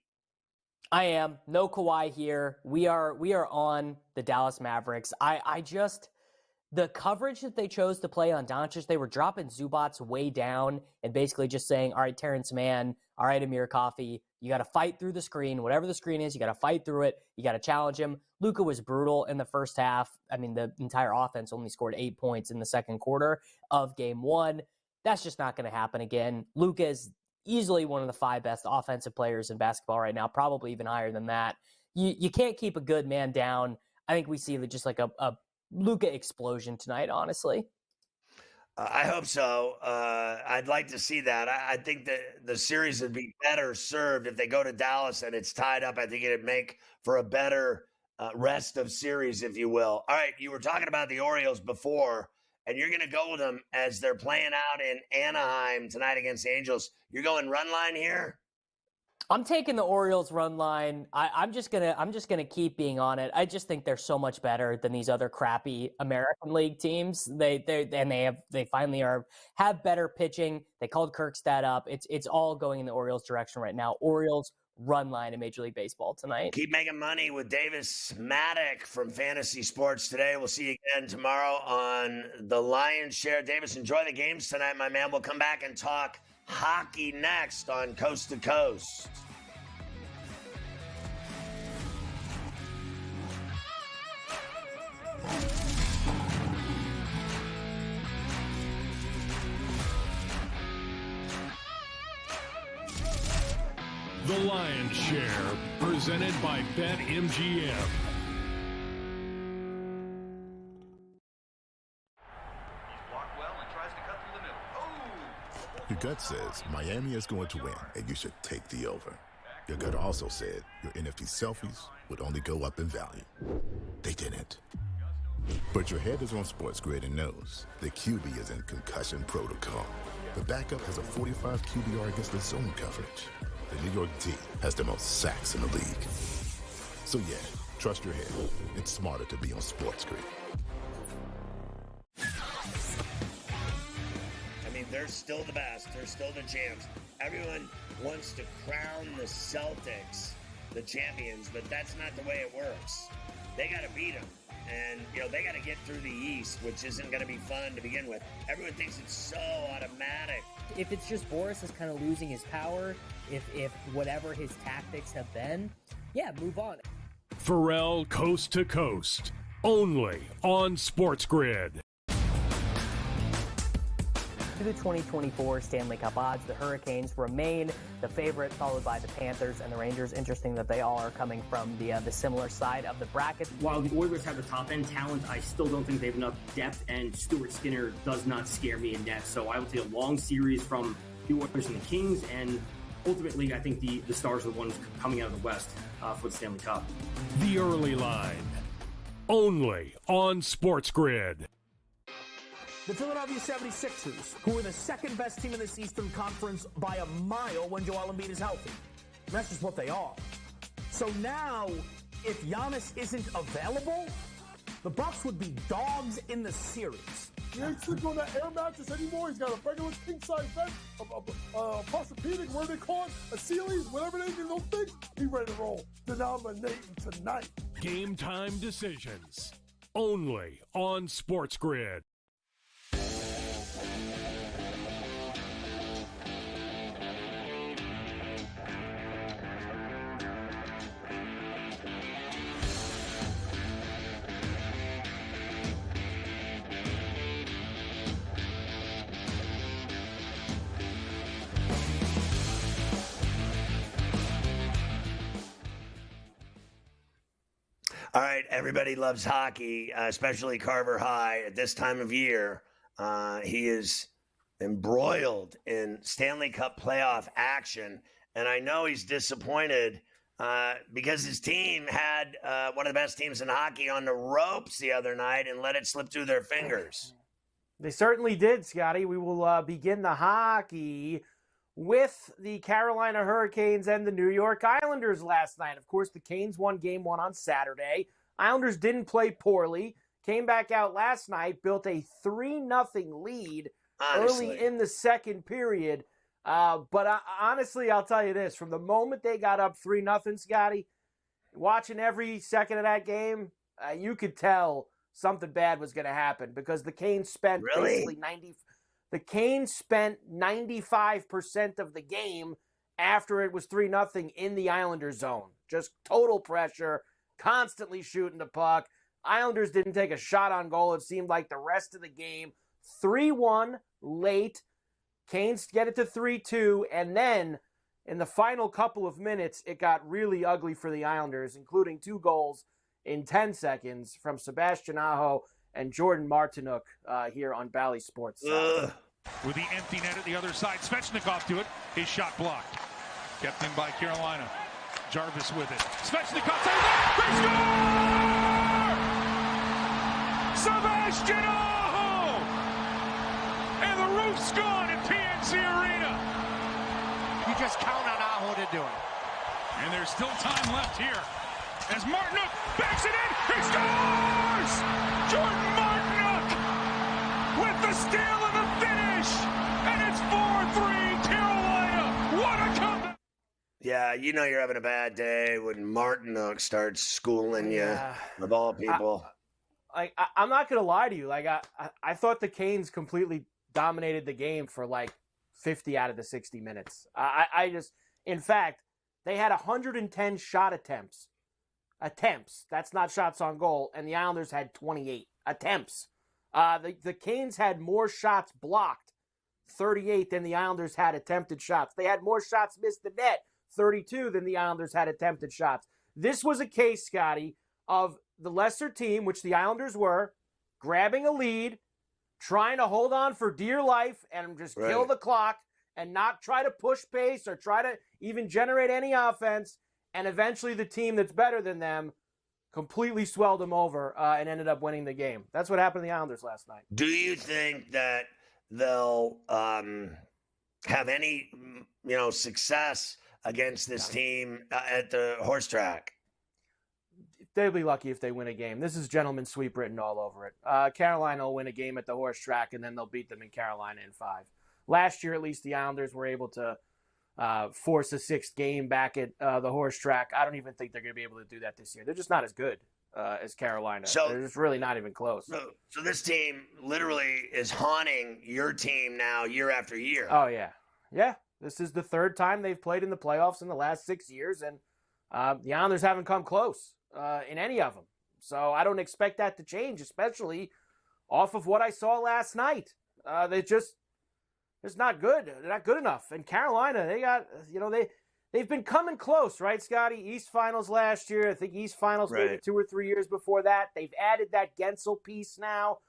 I am. No Kawhi here. We are on the Dallas Mavericks. the coverage that they chose to play on Doncic, they were dropping Zubats way down and basically just saying, all right, Terrence Mann, all right, Amir Coffey, you got to fight through the screen. Whatever the screen is, you got to fight through it. You got to challenge him. Luka was brutal in the first half. I mean, the entire offense only scored 8 points in the second quarter of game one. That's just not going to happen again. Luka is easily one of the 5 best offensive players in basketball right now, probably even higher than that. You can't keep a good man down. I think we see just like a Luka explosion tonight, honestly. I hope so. I'd like to see that. I think that the series would be better served if they go to Dallas and it's tied up. I think it'd make for a better rest of series, if you will. All right, you were talking about the Orioles before, and you're going to go with them as they're playing out in Anaheim tonight against the Angels. You're going run line here? I'm taking the Orioles run line. I'm just gonna keep being on it. I just think they're so much better than these other crappy American League teams. They finally have better pitching. They called Kirkstad up. It's all going in the Orioles' direction right now. Orioles run line in Major League Baseball tonight. Keep making money with Davis Maddock from Fantasy Sports today. We'll see you again tomorrow on the Lion's Share. Davis, enjoy the games tonight, my man. We'll come back and talk hockey next on Coast to Coast. The Lion's Share, presented by BetMGM. Your gut says Miami is going to win, and you should take the over. Your gut also said your NFT selfies would only go up in value. They didn't. But your head is on SportsGrid and knows the QB is in concussion protocol. The backup has a 45 QBR against the zone coverage. The New York D has the most sacks in the league. So yeah, trust your head. It's smarter to be on SportsGrid. They're still the best. They're still the champs. Everyone wants to crown the Celtics the champions, but that's not the way it works. They got to beat them. And, they got to get through the East, which isn't going to be fun to begin with. Everyone thinks it's so automatic. If it's just Boris is kind of losing his power, if whatever his tactics have been, yeah, move on. Ferrall Coast to Coast, only on SportsGrid. To the 2024 Stanley Cup odds, the Hurricanes remain the favorite, followed by the Panthers and the Rangers. Interesting that they all are coming from the similar side of the bracket. While the Oilers have the top-end talent, I still don't think they have enough depth, and Stuart Skinner does not scare me in net. So I will take a long series from the Oilers and the Kings, and ultimately I think the Stars are the ones coming out of the West for the Stanley Cup. The early line, only on SportsGrid. The Philadelphia 76ers, who are the second best team in this Eastern Conference by a mile when Joel Embiid is healthy. That's just what they are. So now, if Giannis isn't available, the Bucks would be dogs in the series. He ain't sleeping on that air mattress anymore. He's got a regular king-size bed, a Posturepedic, whatever they call it, a Sealy's, whatever they do, those things. He ready to roll. Dominating tonight. Game time decisions, only on SportsGrid. All right, everybody loves hockey, especially Carver High at this time of year. He is embroiled in Stanley Cup playoff action, and I know he's disappointed because his team had one of the best teams in hockey on the ropes the other night and let it slip through their fingers. They certainly did, Scotty. We will begin the hockey with the Carolina Hurricanes and the New York Islanders last night. Of course, the Canes won Game 1 on Saturday. Islanders didn't play poorly, came back out last night, built a 3-0 lead early in the second period. But honestly, I'll tell you this. From the moment they got up 3-0, Scotty, watching every second of that game, you could tell something bad was going to happen because the Canes spent basically 95% of the game after it was 3-0 in the Islanders zone. Just total pressure, constantly shooting the puck. Islanders didn't take a shot on goal, it seemed like, the rest of the game. 3-1 late. Canes get it to 3-2, and then in the final couple of minutes, it got really ugly for the Islanders, including 2 goals in 10 seconds from Sebastian Aho and Jordan Martinook here on Bally Sports. With the empty net at the other side, Svechnikov to it. His shot blocked. Kept in by Carolina. Jarvis with it. Svechnikov saves it. They score! Sebastian Aho! And the roof's gone at PNC Arena. You just count on Aho to do it. And there's still time left here. As Martinook backs it in, he scores! Jordan Martinook with the steal and the finish! And it's 4-3 Carolina! What a comeback! Yeah, you know you're having a bad day when Martinook starts schooling you, of all people. I'm not going to lie to you. I thought the Canes completely dominated the game for 50 out of the 60 minutes. In fact, they had 110 shot attempts. That's not shots on goal. And the Islanders had 28 attempts. The Canes had more shots blocked, 38, than the Islanders had attempted shots. They had more shots missed the net, 32, than the Islanders had attempted shots. This was a case, Scotty, of the lesser team, which the Islanders were, grabbing a lead, trying to hold on for dear life and just kill the clock and not try to push pace or try to even generate any offense. And eventually the team that's better than them completely swelled them over and ended up winning the game. That's what happened to the Islanders last night. Do you think that they'll have any, success against this team at the horse track? They'll be lucky if they win a game. This is gentleman's sweep written all over it. Carolina will win a game at the horse track, and then they'll beat them in Carolina in 5. Last year, at least, the Islanders were able to force a 6th game back at the horse track. I don't even think they're going to be able to do that this year. They're just not as good as Carolina. So, they're just really not even close. So this team literally is haunting your team now year after year. Oh, yeah. Yeah. This is the 3rd time they've played in the playoffs in the last 6 years, and the Islanders haven't come close in any of them. So I don't expect that to change, especially off of what I saw last night. It's not good. They're not good enough. And Carolina, they got, they've been coming close, right, Scotty? East Finals last year. I think East Finals maybe 2 or 3 years before that. They've added that Gensel piece now,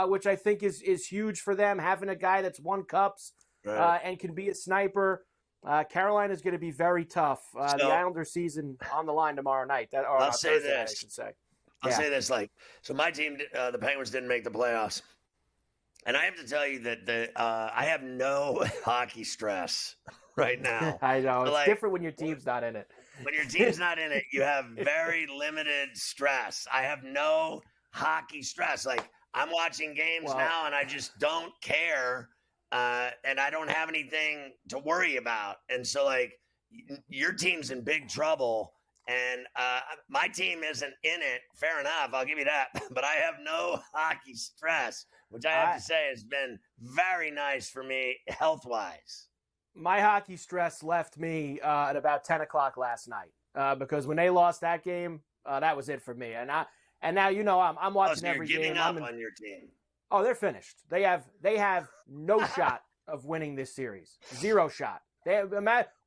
which I think is huge for them, having a guy that's won cups and can be a sniper. Carolina's going to be very tough. The Islanders season on the line tomorrow night. I'll say this. I should say. I'll say this. So my team, the Penguins, didn't make the playoffs. And I have to tell you that I have no hockey stress right now. I know. It's different when your team's not in it. When your team's not in it, you have very limited stress. I have no hockey stress. I'm watching games now, and I just don't care. And I don't have anything to worry about. And so, your team's in big trouble. And my team isn't in it. Fair enough. I'll give you that. But I have no hockey stress, which I have to say has been very nice for me health-wise. My hockey stress left me at about 10 o'clock last night because when they lost that game, that was it for me. And now I'm watching every game. You're giving up on your team. Oh, they're finished. They have no shot of winning this series. 0 shot.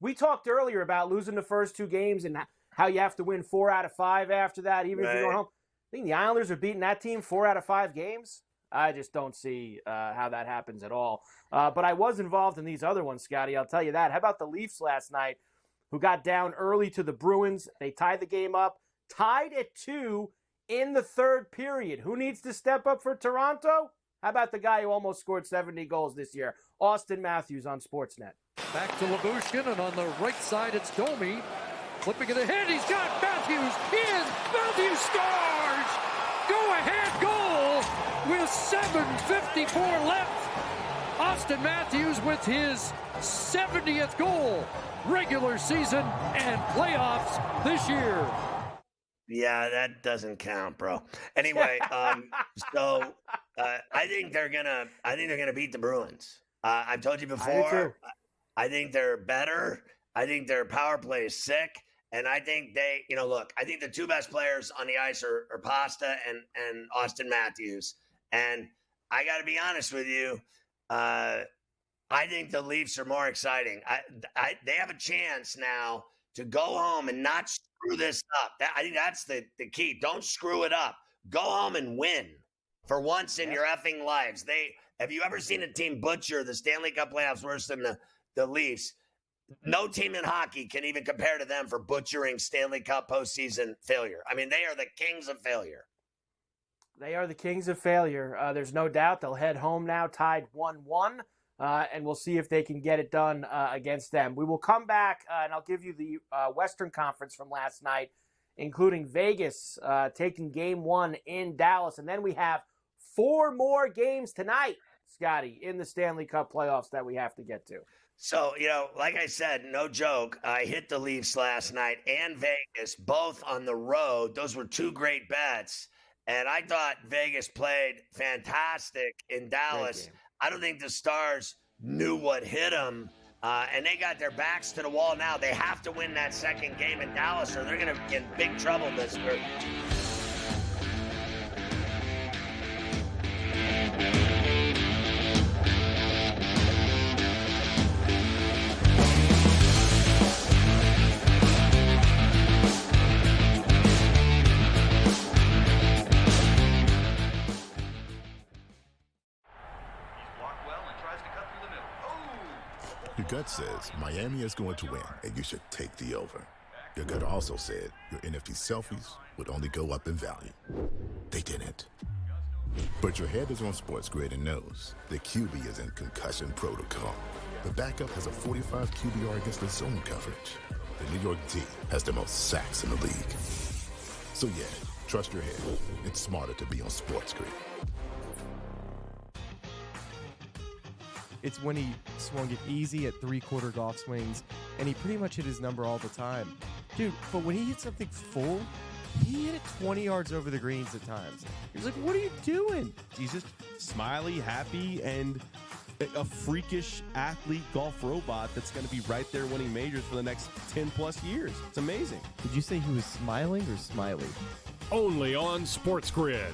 We talked earlier about losing the first 2 games and how you have to win 4 out of 5 after that, even if you're going home. I think the Islanders are beating that team 4 out of 5 games. I just don't see how that happens at all. But I was involved in these other ones, Scotty. I'll tell you that. How about the Leafs last night, who got down early to the Bruins? They tied the game up, tied at 2 in the 3rd period. Who needs to step up for Toronto? How about the guy who almost scored 70 goals this year? Austin Matthews on Sportsnet. Back to Lyubushkin, and on the right side, it's Domi. Flipping it ahead, he's got Matthews in. Matthews scores! Go-ahead goal with 7:54 left. Austin Matthews with his 70th goal, regular season and playoffs this year. Yeah, that doesn't count, bro. Anyway, so I think they're gonna beat the Bruins. I've told you before. I think they're better. I think their power play is sick, and I think they, look. I think the two best players on the ice are Pasta and Austin Matthews. And I got to be honest with you. I think the Leafs are more exciting. They have a chance now to go home and not screw this up. I think that's the key. Don't screw it up. Go home and win for once in your effing lives. Have you ever seen a team butcher the Stanley Cup playoffs worse than the Leafs? No team in hockey can even compare to them for butchering Stanley Cup postseason failure. I mean, they are the kings of failure. They are the kings of failure. There's no doubt they'll head home now, tied 1-1. And we'll see if they can get it done against them. We will come back, and I'll give you the Western Conference from last night, including Vegas taking Game 1 in Dallas. And then we have 4 more games tonight, Scotty, in the Stanley Cup playoffs that we have to get to. So, like I said, no joke, I hit the Leafs last night and Vegas, both on the road. Those were 2 great bets. And I thought Vegas played fantastic in Dallas. I don't think the Stars knew what hit them, and they got their backs to the wall now. They have to win that second game in Dallas, or they're going to be in big trouble this year. Your gut says Miami is going to win, and you should take the over. Your gut also said your NFT selfies would only go up in value. They didn't. But your head is on SportsGrid and knows the QB is in concussion protocol. The backup has a 45 QBR against the zone coverage. The New York D has the most sacks in the league. So yeah, trust your head. It's smarter to be on SportsGrid. It's when he swung it easy at 3/4 golf swings, and he pretty much hit his number all the time. Dude, but when he hit something full, he hit it 20 yards over the greens at times. He was like, what are you doing? He's just smiley, happy, and a freakish athlete golf robot that's going to be right there winning majors for the next 10-plus years. It's amazing. Did you say he was smiling or smiley? Only on SportsGrid.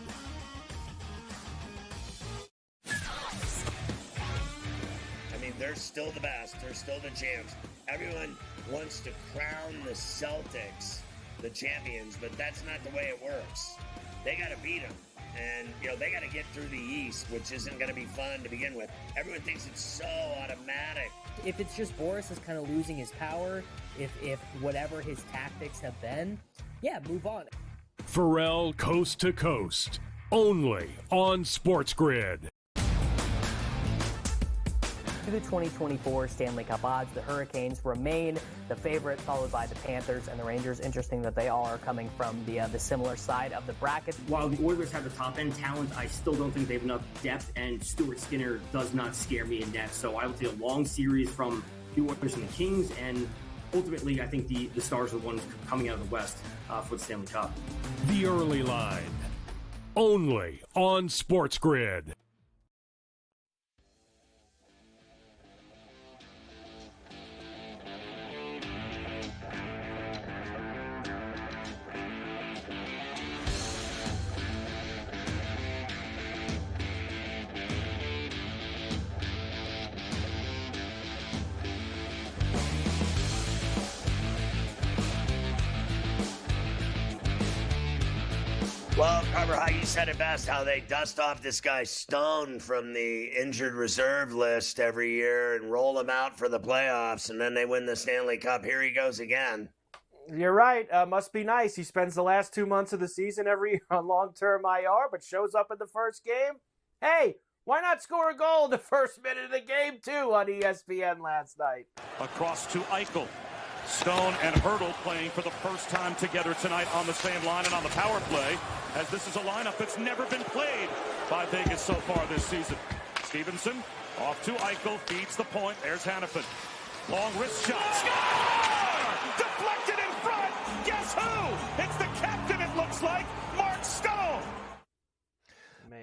They're still the best. They're still the champs. Everyone wants to crown the Celtics the champions, but that's not the way it works. They got to beat them. And, they got to get through the East, which isn't going to be fun to begin with. Everyone thinks it's so automatic. If it's just Boris is kind of losing his power, if whatever his tactics have been, move on. Ferrall coast to coast. Only on SportsGrid. To the 2024 Stanley Cup odds, the Hurricanes remain the favorite, followed by the Panthers and the Rangers. Interesting that they all are coming from the similar side of the bracket. While the Oilers have the top-end talent, I still don't think they have enough depth, and Stuart Skinner does not scare me in net. So I would see a long series from the Oilers and the Kings, and ultimately I think the Stars are the ones coming out of the West for the Stanley Cup. The early line. Only on SportsGrid. Well, Carver, how you said it best, how they dust off this guy Stone from the injured reserve list every year and roll him out for the playoffs, and then they win the Stanley Cup. Here he goes again. You're right. Must be nice. He spends the last 2 months of the season every year on long-term IR, but shows up in the first game. Hey, why not score a goal in the first minute of the game, too, on ESPN last night? Across to Eichel. Stone and Hurdle playing for the first time together tonight on the same line and on the power play, as this is a lineup that's never been played by Vegas so far this season. Stevenson off to Eichel, feeds the point. There's Hannafin. Long wrist shot. Score! Deflected in front. Guess who? It's the captain and looks like Mark Stone.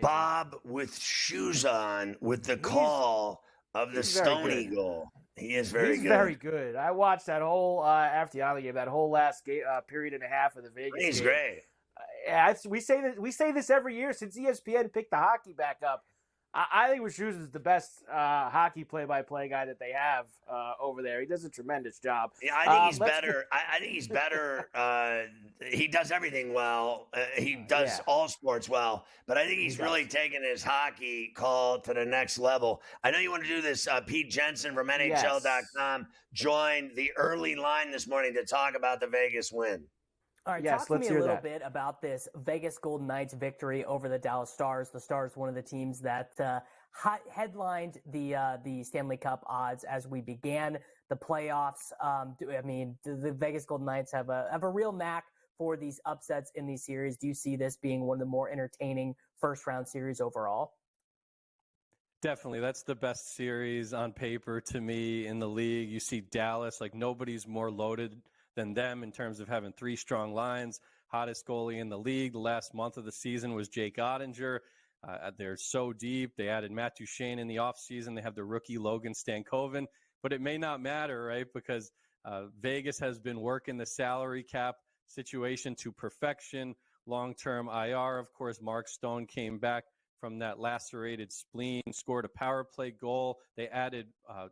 Bob with shoes on with the call of the Stone Eagle. He is very good. He's very good. I watched that whole after the Island game, that whole last period and a half of the Vegas game. He's great. We say this every year since ESPN picked the hockey back up. I think Rashouz is the best hockey play-by-play guy that they have over there. He does a tremendous job. Yeah, I think he's better. I think he's better. He does everything well. He does all sports well. But I think he's really taken his hockey call to the next level. I know you want to do this. Pete Jensen from NHL.com joined the early line this morning to talk about the Vegas win. All right, talk to me a little bit about this Vegas Golden Knights victory over the Dallas Stars. The Stars, one of the teams that headlined the Stanley Cup odds as we began the playoffs. The Vegas Golden Knights have a real knack for these upsets in these series. Do you see this being one of the more entertaining first-round series overall? Definitely. That's the best series on paper to me in the league. You see Dallas, like nobody's more loaded than them in terms of having three strong lines. Hottest goalie in the league the last month of the season was Jake Ottinger. They're so deep. They added Matt Duchene in the offseason. They have the rookie Logan Stankoven. But it may not matter, right? Because Vegas has been working the salary cap situation to perfection. Long-term IR, of course, Mark Stone came back from that lacerated spleen, scored a power play goal. They added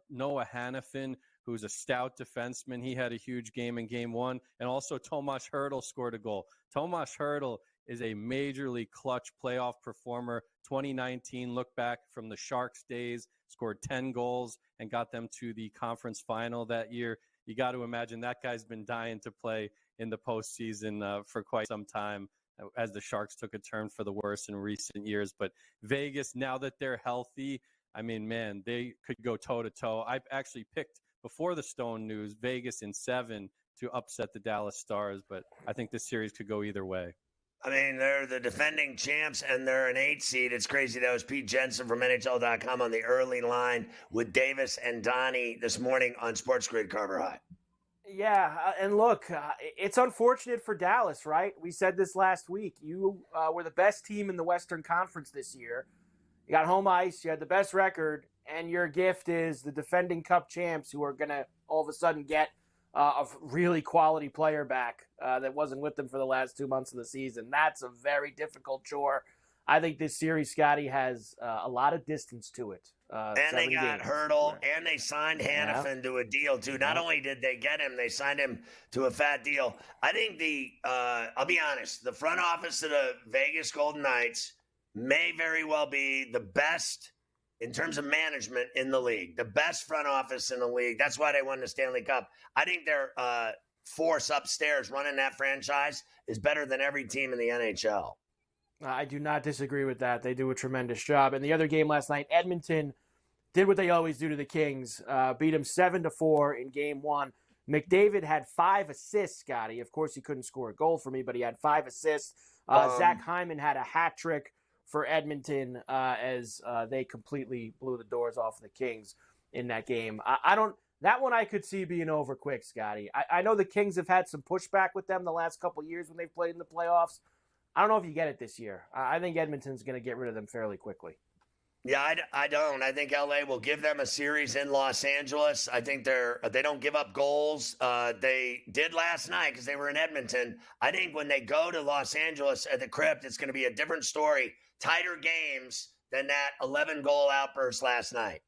Noah Hannafin, who's a stout defenseman. He had a huge game in game one. And also Tomas Hertl scored a goal. Tomas Hertl is a majorly clutch playoff performer. 2019, look back from the Sharks days, scored 10 goals and got them to the conference final that year. You got to imagine that guy's been dying to play in the postseason for quite some time as the Sharks took a turn for the worse in recent years. But Vegas, now that they're healthy, I mean, man, they could go toe-to-toe. I actually picked, before the Stone news, Vegas in 7 to upset the Dallas Stars, but I think this series could go either way. I mean, they're the defending champs, and they're an 8 seed. It's crazy. That was Pete Jensen from NHL.com on the early line with Davis and Donnie this morning on SportsGrid Carver High. Yeah, and look, it's unfortunate for Dallas, right? We said this last week. You were the best team in the Western Conference this year. You got home ice. You had the best record. And your gift is the defending Cup champs who are going to all of a sudden get a really quality player back that wasn't with them for the last 2 months of the season. That's a very difficult chore. I think this series, Scotty, has a lot of distance to it. And they got Hertl, and they signed Hannafin to a deal, too. Not only did they get him, they signed him to a fat deal. I think I'll be honest, the front office of the Vegas Golden Knights may very well be the best in terms of management in the league, the best front office in the league. That's why they won the Stanley Cup. I think their force upstairs running that franchise is better than every team in the NHL. I do not disagree with that. They do a tremendous job. And the other game last night, Edmonton did what they always do to the Kings, beat them 7-4 in game one. McDavid had 5 assists, Scotty. Of course, he couldn't score a goal for me, but he had 5 assists. Zach Hyman had a hat trick for Edmonton as they completely blew the doors off the Kings in that game. That one I could see being over quick, Scotty. I know the Kings have had some pushback with them the last couple of years when they've played in the playoffs. I don't know if you get it this year. I think Edmonton's going to get rid of them fairly quickly. Yeah, I don't. I think LA will give them a series in Los Angeles. I think they don't give up goals. They did last night because they were in Edmonton. I think when they go to Los Angeles at the Crypt, it's going to be a different story. Tighter games than that 11-goal outburst last night.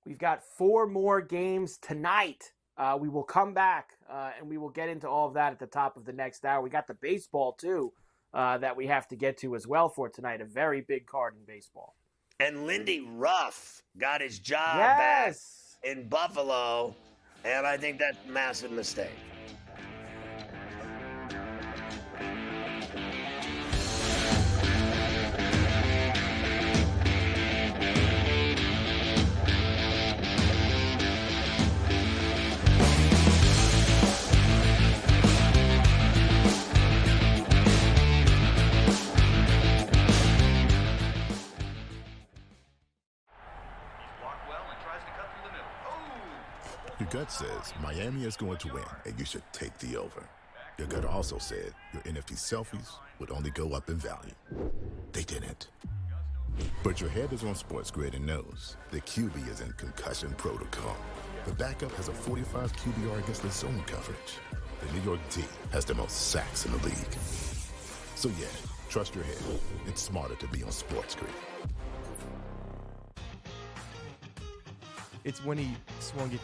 We've got 4 more games tonight. We will come back and we will get into all of that at the top of the next hour. We got the baseball, too, that we have to get to as well for tonight. A very big card in baseball. And Lindy Ruff got his job back in Buffalo, and I think that's a massive mistake. Your gut says Miami is going to win, and you should take the over. Your gut also said your NFT selfies would only go up in value. They didn't. But your head is on SportsGrid and knows the QB is in concussion protocol. The backup has a 45 QBR against the zone coverage. The New York D has the most sacks in the league. So yeah, trust your head. It's smarter to be on SportsGrid. It's when he swung it